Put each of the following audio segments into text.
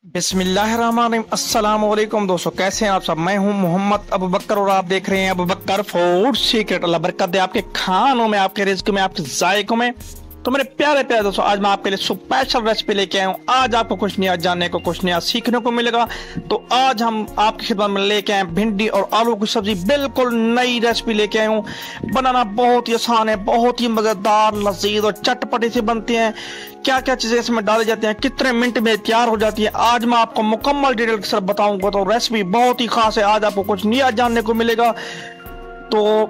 बिस्मिल्लाहिर्रहमानिर्रहीम। अस्सलाम वालेकुम दोस्तों, कैसे हैं आप सब। मैं हूं मोहम्मद अबू बकर और आप देख रहे हैं अबू बकर फूड सीक्रेट। अल्लाह बरकत दे आपके खानों में, आपके रिज्क में, आपके जायकों में। तो मेरे प्यारे प्यारे दोस्तों, आज मैं आपके लिए स्पेशल रेसिपी लेके आया हूँ। आज आपको कुछ नया जानने को, कुछ नया सीखने को मिलेगा। तो आज हम आपकी खिदमत में लेके आए भिंडी और आलू की सब्जी, बिल्कुल नई रेसिपी लेके आए हूँ। बनाना बहुत ही आसान है, बहुत ही मजेदार, लजीज और चटपटी से बनती है। क्या क्या चीजें इसमें डाली जाती हैं, कितने मिनट में तैयार हो जाती है, आज मैं आपको मुकम्मल डिटेल के साथ बताऊंगा। तो रेसिपी बहुत ही खास है, आज आपको कुछ नया जानने को मिलेगा। तो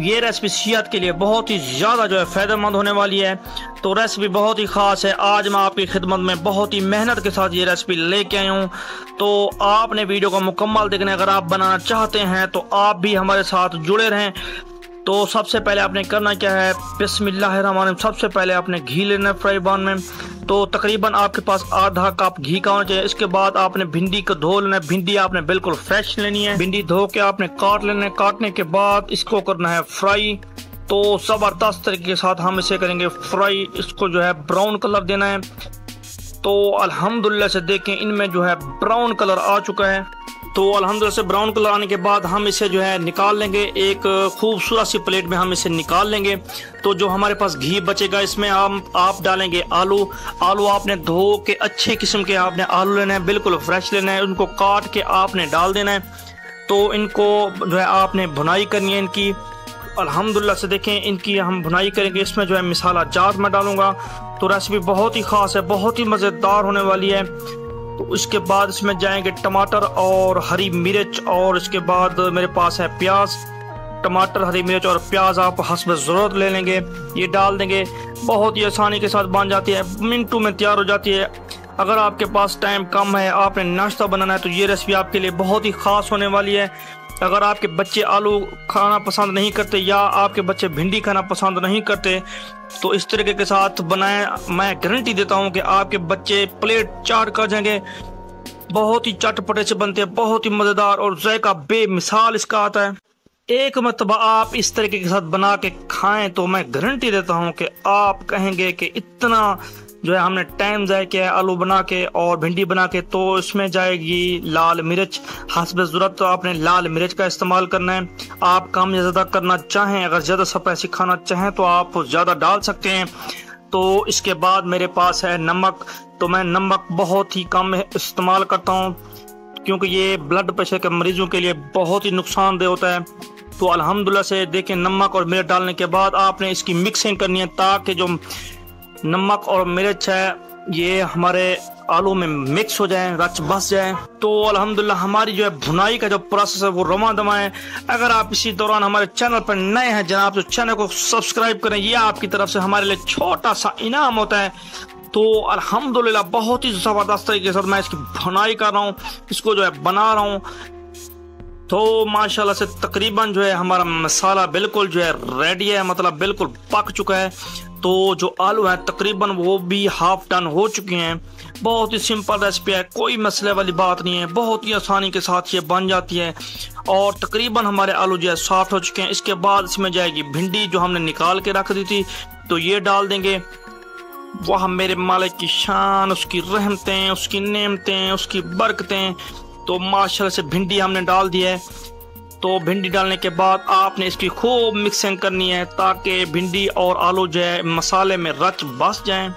ये रेसिपी सेहत के लिए बहुत ही ज्यादा फायदेमंद होने वाली है। तो रेसिपी बहुत ही खास है। आज मैं आपकी खिदमत में बहुत ही मेहनत के साथ ये रेसिपी लेके आया हूँ। तो आपने वीडियो को मुकम्मल देखना। अगर आप बनाना चाहते हैं तो आप भी हमारे साथ जुड़े रहें। तो सबसे पहले आपने करना क्या है, बिस्मिल्लाहिर्रहमानिर्रहीम। सबसे पहले आपने घी लेना है फ्राई पैन में। तो तकरीबन आपके पास आधा कप घी का होना चाहिए। इसके बाद आपने भिंडी को धो लेना है। भिंडी आपने बिल्कुल फ्रेश लेनी है। भिंडी धो के आपने काट लेना है। काटने के बाद इसको करना है फ्राई। तो जबरदस्त तरीके के साथ हम इसे करेंगे फ्राई। इसको ब्राउन कलर देना है। तो अल्हम्दुलिल्लाह से देखें इनमें ब्राउन कलर आ चुका है। तो अल्हम्दुलिल्लाह से ब्राउन कलर आने के बाद हम इसे निकाल लेंगे। एक खूबसूरत सी प्लेट में हम इसे निकाल लेंगे। तो जो हमारे पास घी बचेगा इसमें आप डालेंगे आलू। आलू आपने धो के अच्छे किस्म के आपने आलू लेना है, बिल्कुल फ्रेश लेना है। उनको काट के आपने डाल देना है। तो इनको आपने भुनाई करनी है इनकी। अल्हम्दुलिल्लाह से देखें इनकी हम भुनाई करेंगे। इसमें मसाला जात मैं डालूंगा। तो रेसिपी बहुत ही खास है, बहुत ही मज़ेदार होने वाली है। तो उसके बाद इसमें जाएंगे टमाटर और हरी मिर्च, और इसके बाद मेरे पास है प्याज। टमाटर, हरी मिर्च और प्याज आप हस्ब ज़रूरत ले लेंगे। ये डाल देंगे। बहुत ही आसानी के साथ बन जाती है, मिनटों में तैयार हो जाती है। अगर आपके पास टाइम कम है, आपने नाश्ता बनाना है, तो ये रेसिपी आपके लिए बहुत ही खास होने वाली है। अगर आपके बच्चे आलू खाना पसंद नहीं करते या आपके बच्चे भिंडी खाना पसंद नहीं करते, तो इस तरीके के साथ बनाएं। मैं गारंटी देता हूं कि आपके बच्चे प्लेट चाट कर जाएंगे। बहुत ही चटपटे से बनते हैं, बहुत ही मजेदार और जायका बेमिसाल इसका आता है। एक मरतबा आप इस तरीके के साथ बना के खाएं तो मैं गारंटी देता हूं कि आप कहेंगे कि इतना हमने टाइम जाया किया है आलू बना के और भिंडी बना के। तो इसमें जाएगी लाल मिर्च हस्ब ज़रूरत। तो आपने लाल मिर्च का इस्तेमाल करना है। आप कम या ज़्यादा करना चाहें, अगर ज़्यादा स्पाइसी खाना चाहें तो आप ज़्यादा डाल सकते हैं। तो इसके बाद मेरे पास है नमक। तो मैं नमक बहुत ही कम इस्तेमाल करता हूँ, क्योंकि ये ब्लड प्रेशर के मरीजों के लिए बहुत ही नुकसानदेह होता है। तो अल्हम्दुलिल्लाह से देखें नमक और मिर्च डालने के बाद आपने इसकी मिक्सिंग करनी है, ताकि जो नमक और मिर्च है ये हमारे आलू में मिक्स हो जाए, रच बस जाए। तो अल्हम्दुलिल्लाह हमारी भुनाई का प्रोसेस है वो रवा दमा है। अगर आप इसी दौरान हमारे चैनल पर नए हैं जनाब, तो चैनल को सब्सक्राइब करें। ये आपकी तरफ से हमारे लिए छोटा सा इनाम होता है। तो अल्हम्दुलिल्लाह बहुत ही जबरदस्त तरीके से मैं इसकी भुनाई कर रहा हूँ, इसको बना रहा हूँ। तो माशाल्लाह से तकरीबन हमारा मसाला बिल्कुल रेडी है, मतलब बिल्कुल पक चुका है। तो जो आलू है तकरीबन वो भी हाफ डन हो चुके हैं। बहुत ही सिंपल रेसिपी है, कोई मसले वाली बात नहीं है, बहुत ही आसानी के साथ ये बन जाती है। और तकरीबन हमारे आलू सॉफ्ट हो चुके हैं। इसके बाद इसमें जाएगी भिंडी जो हमने निकाल के रख दी थी, तो ये डाल देंगे। वह मेरे मालिक की शान, उसकी रहमतें, उसकी नेमतें, उसकी बरकतें। तो माशाल्लाह से भिंडी हमने डाल दी है। तो भिंडी डालने के बाद आपने इसकी खूब मिक्सिंग करनी है, ताकि भिंडी और आलू मसाले में रच बस जाएं।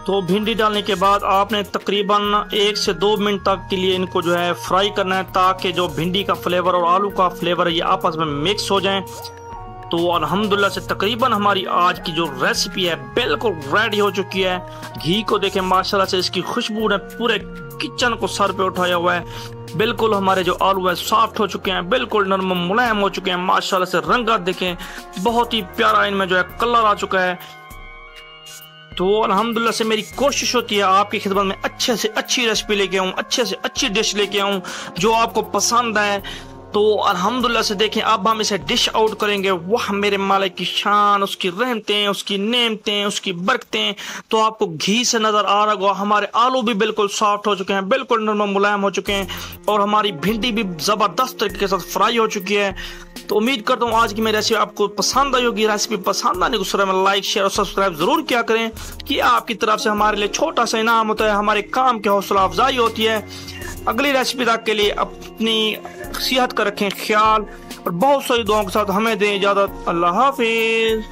तो भिंडी डालने के बाद आपने तकरीबन 1 से 2 मिनट तक के लिए इनको फ्राई करना है, ताकि जो भिंडी का फ्लेवर और आलू का फ्लेवर ये आपस में मिक्स हो जाएं। तो अल्हम्दुलिल्लाह से तकरीबन हमारी आज की जो रेसिपी है बिल्कुल रेडी हो चुकी है। घी को देखें माशाल्लाह से इसकी खुशबू ने पूरे किचन को सर पे उठाया हुआ है। बिल्कुल हमारे जो आलू है सॉफ्ट हो चुके हैं, बिल्कुल नरम मुलायम हो चुके हैं। माशाल्लाह से रंगत देखें, बहुत ही प्यारा इनमें कलर आ चुका है। तो अल्हम्दुलिल्लाह से मेरी कोशिश होती है आपकी खिदमत में अच्छे से अच्छी रेसिपी लेके आऊँ, अच्छे से अच्छी डिश लेके आऊँ जो आपको पसंद आए। तो अल्हम्दुलिल्लाह से देखें अब हम इसे डिश आउट करेंगे। वह मेरे मालिक की शान, उसकी रहमतें, उसकी नेमतें, उसकी बरकतें। तो आपको घी से नजर आ रहा होगा हमारे आलू भी बिल्कुल सॉफ्ट हो चुके हैं, बिल्कुल नरम मुलायम हो चुके हैं, और हमारी भिंडी भी जबरदस्त तरीके के साथ फ्राई हो चुकी है। तो उम्मीद करता हूँ आज की मेरी रेसिपी आपको पसंद आई होगी। रेसिपी पसंद आने को में लाइक शेयर और सब्सक्राइब जरूर किया करें कि आपकी तरफ से हमारे लिए छोटा सा इनाम होता है, हमारे काम की हौसला अफजाई होती है। अगली रेसिपी तक के लिए अपनी सेहत का रखें ख्याल और बहुत सारी दुआओं के साथ हमें दें इजाजत। अल्लाह हाफिज।